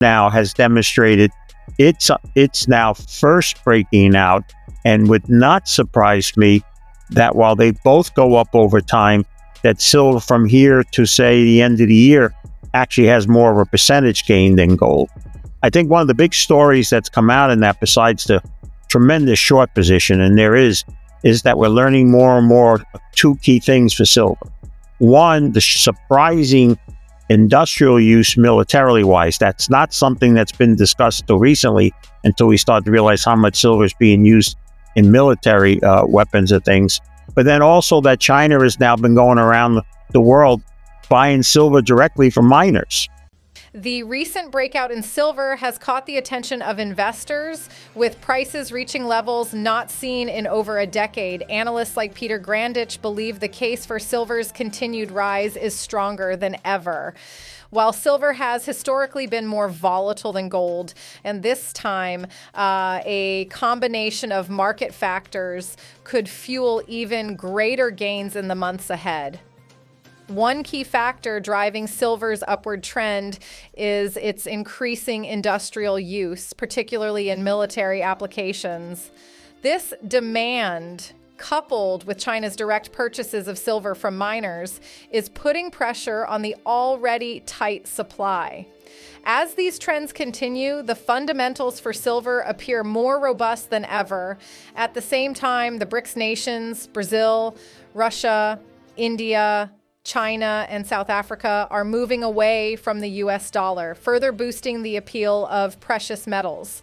now has demonstrated it's now first breaking out, and would not surprise me that while they both go up over time, that silver from here to say the end of the year actually has more of a percentage gain than gold. I think one of the big stories that's come out in that, besides the tremendous short position, and there is that we're learning more and more two key things for silver. One, the surprising industrial use militarily wise. That's not something that's been discussed till recently, until we start to realize how much silver is being used in military weapons and things. But then also that China has now been going around the world buying silver directly from miners. The recent breakout in silver has caught the attention of investors, with prices reaching levels not seen in over a decade. Analysts like Peter Grandich believe the case for silver's continued rise is stronger than ever. While silver has historically been more volatile than gold, and this time a combination of market factors could fuel even greater gains in the months ahead. One key factor driving silver's upward trend is its increasing industrial use, particularly in military applications. This demand, coupled with China's direct purchases of silver from miners, is putting pressure on the already tight supply. As these trends continue, the fundamentals for silver appear more robust than ever. At the same time, the BRICS nations, Brazil, Russia, India, China, and South Africa are moving away from the US dollar, further boosting the appeal of precious metals.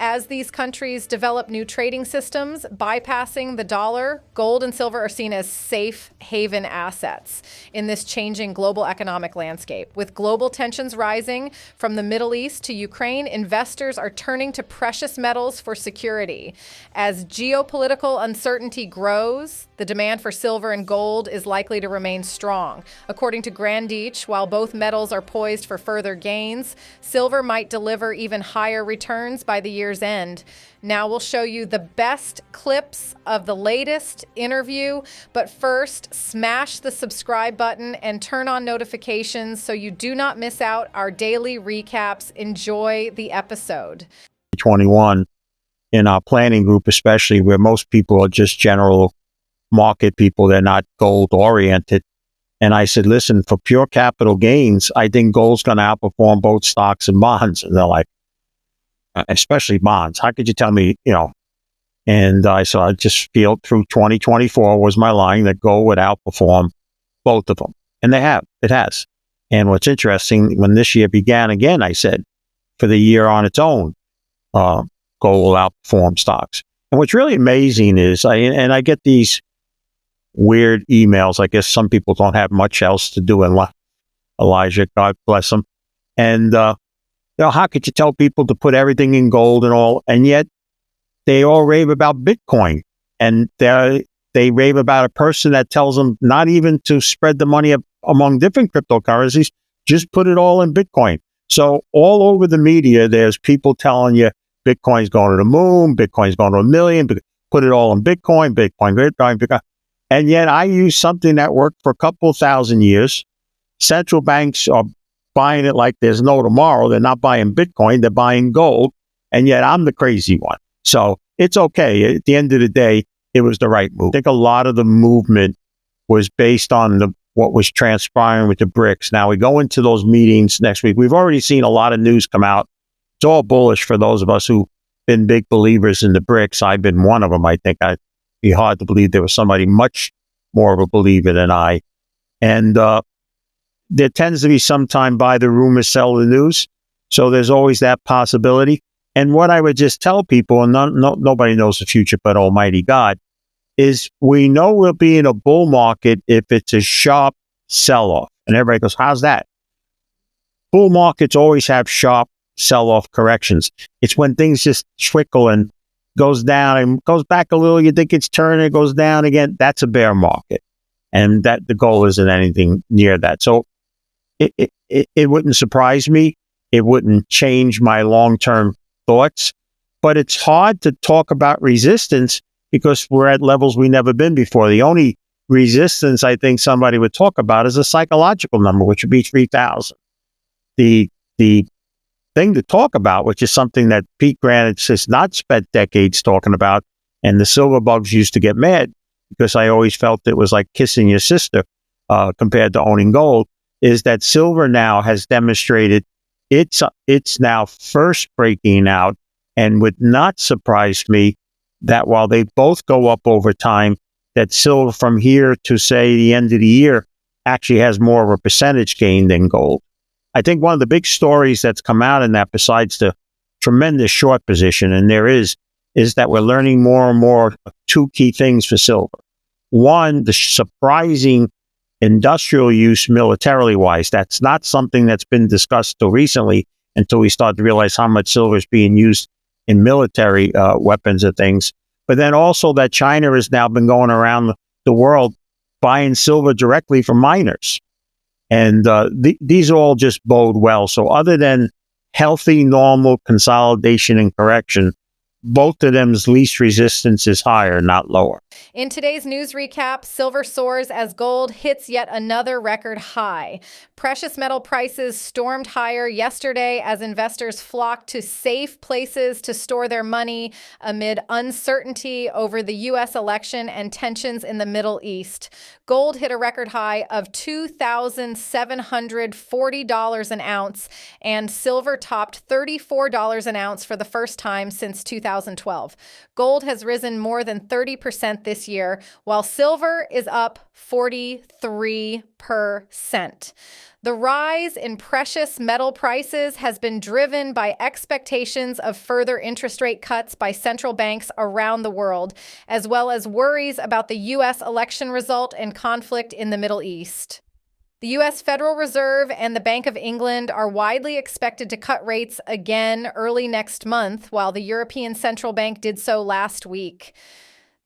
As these countries develop new trading systems, bypassing the dollar, gold and silver are seen as safe haven assets in this changing global economic landscape. With global tensions rising from the Middle East to Ukraine, investors are turning to precious metals for security. As geopolitical uncertainty grows, the demand for silver and gold is likely to remain strong. According to Grandich, while both metals are poised for further gains, silver might deliver even higher returns by the year's end. Now we'll show you the best clips of the latest interview, but first, smash the subscribe button and turn on notifications so you do not miss out our daily recaps. Enjoy the episode. 21 in our planning group, especially, where most people are just general market people, they're not gold oriented. And I said, listen, for pure capital gains, I think gold's going to outperform both stocks and bonds. And they're like, especially bonds. How could you tell me, And I just feel through 2024 was my line that gold would outperform both of them. And it has. And what's interesting, when this year began again, I said, for the year on its own, gold will outperform stocks. And what's really amazing is, I get these weird emails. I guess some people don't have much else to do in life. Elijah, God bless them. And, how could you tell people to put everything in gold and all? And yet they all rave about Bitcoin. And they rave about a person that tells them not even to spread the money among different cryptocurrencies, just put it all in Bitcoin. So all over the media, there's people telling you Bitcoin's going to the moon, Bitcoin's going to 1 million, put it all in Bitcoin, Bitcoin. And yet I use something that worked for a couple of thousand years. Central banks are buying it like there's no tomorrow. They're not buying Bitcoin, they're buying gold. And yet I'm the crazy one. So it's okay. At the end of the day, it was the right move. I think a lot of the movement was based on what was transpiring with the BRICS. Now we go into those meetings next week. We've already seen a lot of news come out. It's all bullish for those of us who've been big believers in the BRICS. I've been one of them. I think I'd be hard to believe there was somebody much more of a believer than I. And there tends to be sometime buy the rumor, sell the news. So there's always that possibility. And what I would just tell people, and nobody knows the future but Almighty God, is we know we'll be in a bull market if it's a sharp sell-off. And everybody goes, how's that? Bull markets always have sharp sell-off corrections. It's when things just trickle and goes down and goes back a little. You think it's turning, it goes down again. That's a bear market. And that the goal isn't anything near that. So it wouldn't surprise me. It wouldn't change my long-term thoughts. But it's hard to talk about resistance because we're at levels we've never been before. The only resistance I think somebody would talk about is a psychological number, which would be 3,000. The thing to talk about, which is something that Pete Grandich has not spent decades talking about. And the silver bugs used to get mad because I always felt it was like kissing your sister compared to owning gold, is that silver now has demonstrated it's now first breaking out, and would not surprise me that while they both go up over time, that silver from here to, say, the end of the year actually has more of a percentage gain than gold. I think one of the big stories that's come out in that, besides the tremendous short position, and there is that we're learning more and more two key things for silver. One, the surprising industrial use militarily wise. That's not something that's been discussed till recently, until we start to realize how much silver is being used in military weapons and things. But then also that China has now been going around the world buying silver directly from miners. And these all just bode well. So other than healthy, normal consolidation and correction, both of them's least resistance is higher, not lower. In today's news recap, silver soars as gold hits yet another record high. Precious metal prices stormed higher yesterday as investors flocked to safe places to store their money amid uncertainty over the U.S. election and tensions in the Middle East. Gold hit a record high of $2,740 an ounce, and silver topped $34 an ounce for the first time since 2012. Gold has risen more than 30% this year, while silver is up 43%. The rise in precious metal prices has been driven by expectations of further interest rate cuts by central banks around the world, as well as worries about the U.S. election result and conflict in the Middle East. The U.S. Federal Reserve and the Bank of England are widely expected to cut rates again early next month, while the European Central Bank did so last week.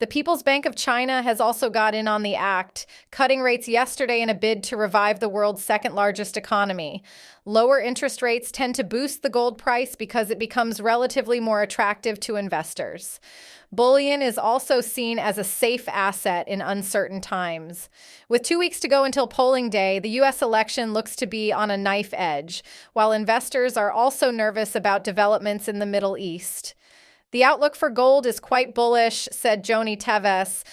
The People's Bank of China has also got in on the act, cutting rates yesterday in a bid to revive the world's second largest economy. Lower interest rates tend to boost the gold price because it becomes relatively more attractive to investors. Bullion is also seen as a safe asset in uncertain times. With 2 weeks to go until polling day, the U.S. election looks to be on a knife edge, while investors are also nervous about developments in the Middle East. The outlook for gold is quite bullish, said Joni Teves,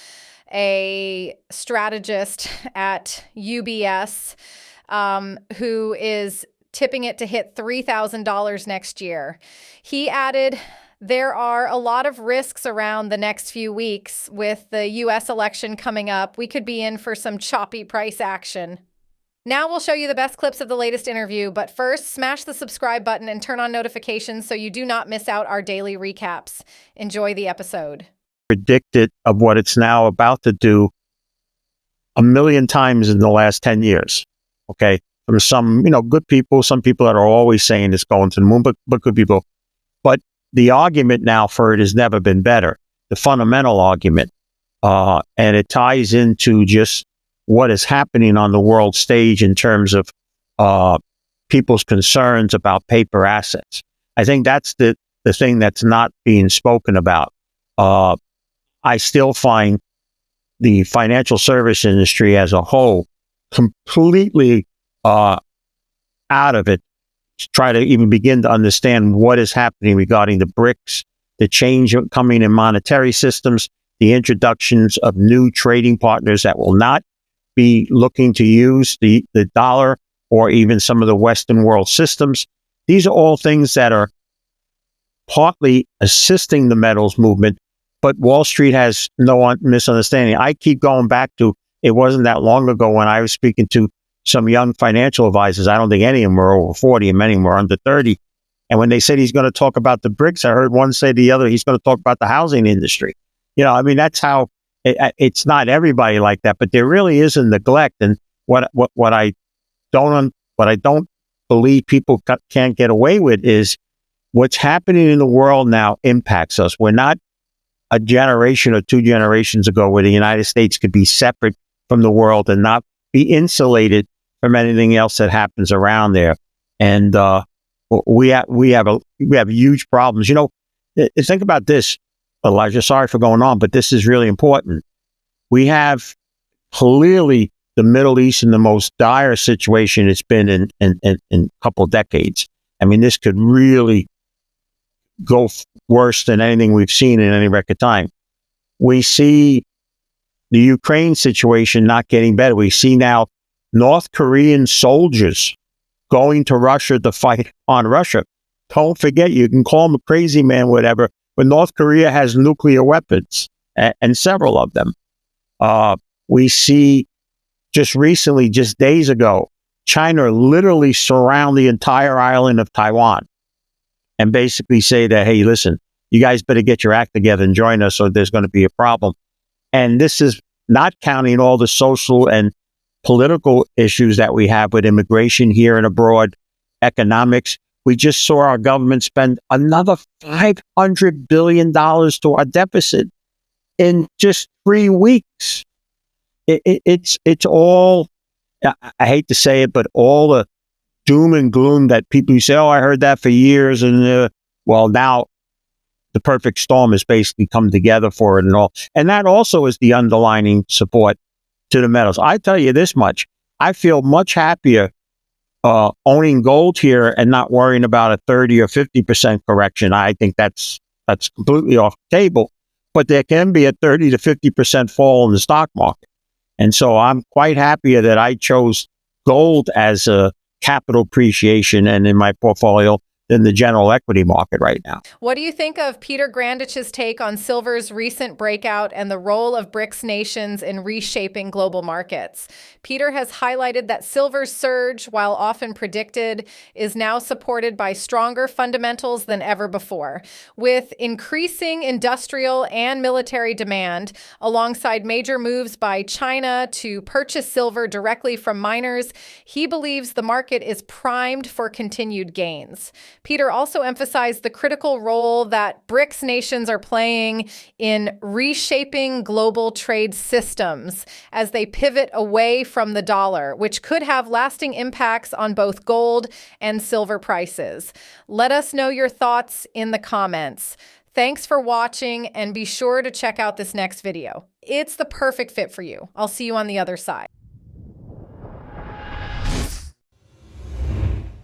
a strategist at UBS, who is tipping it to hit $3,000 next year. He added, there are a lot of risks around the next few weeks with the U.S. election coming up. We could be in for some choppy price action. Now we'll show you the best clips of the latest interview, but first, smash the subscribe button and turn on notifications so you do not miss out our daily recaps. Enjoy the episode. Predicted of what it's now about to do 1 million times in the last 10 years. Okay. From some, good people, some people that are always saying it's going to the moon, but good people. But the argument now for it has never been better. The fundamental argument, and it ties into just what is happening on the world stage in terms of people's concerns about paper assets. I think that's the thing that's not being spoken about. I still find the financial service industry as a whole completely out of it to try to even begin to understand what is happening regarding the BRICS, the change coming in monetary systems, the introductions of new trading partners that will not be looking to use the dollar or even some of the Western world systems. These are all things that are partly assisting the metals movement, but Wall Street has no misunderstanding. I keep going back to, it wasn't that long ago when I was speaking to some young financial advisors. I don't think any of them were over 40 and many of them were under 30. And when they said he's going to talk about the BRICS, I heard one say to the other, he's going to talk about the housing industry. That's how it's not everybody like that, but there really is a neglect. And what I don't believe people can't get away with is what's happening in the world now impacts us. We're not a generation or 2 generations ago where the United States could be separate from the world and not be insulated from anything else that happens around there. And we have huge problems. Think about this, Elijah. Sorry for going on, but this is really important. We have clearly the Middle East in the most dire situation it's been in a couple of decades. I mean, this could really go worse than anything we've seen in any record time. We see the Ukraine situation not getting better. We see now North Korean soldiers going to Russia to fight on Russia. Don't forget, you can call him a crazy man, whatever, but North Korea has nuclear weapons, and several of them. We see just recently, just days ago, China literally surround the entire island of Taiwan and basically say that, hey, listen, you guys better get your act together and join us, or there's going to be a problem. And this is not counting all the social and political issues that we have with immigration here and abroad, economics. We just saw our government spend another $500 billion to our deficit in just 3 weeks. It's all, I hate to say it, but all the doom and gloom that people say, oh, I heard that for years. And well, now the perfect storm has basically come together for it and all. And that also is the underlining support to the metals. I tell you this much, I feel much happier owning gold here and not worrying about a 30 or 50% correction. I think that's completely off the table, but there can be a 30 to 50% fall in the stock market. And so I'm quite happier that I chose gold as a capital appreciation and in my portfolio than the general equity market right now. What do you think of Peter Grandich's take on silver's recent breakout and the role of BRICS nations in reshaping global markets? Peter has highlighted that silver's surge, while often predicted, is now supported by stronger fundamentals than ever before. With increasing industrial and military demand, alongside major moves by China to purchase silver directly from miners, he believes the market is primed for continued gains. Peter also emphasized the critical role that BRICS nations are playing in reshaping global trade systems as they pivot away from the dollar, which could have lasting impacts on both gold and silver prices. Let us know your thoughts in the comments. Thanks for watching, and be sure to check out this next video. It's the perfect fit for you. I'll see you on the other side.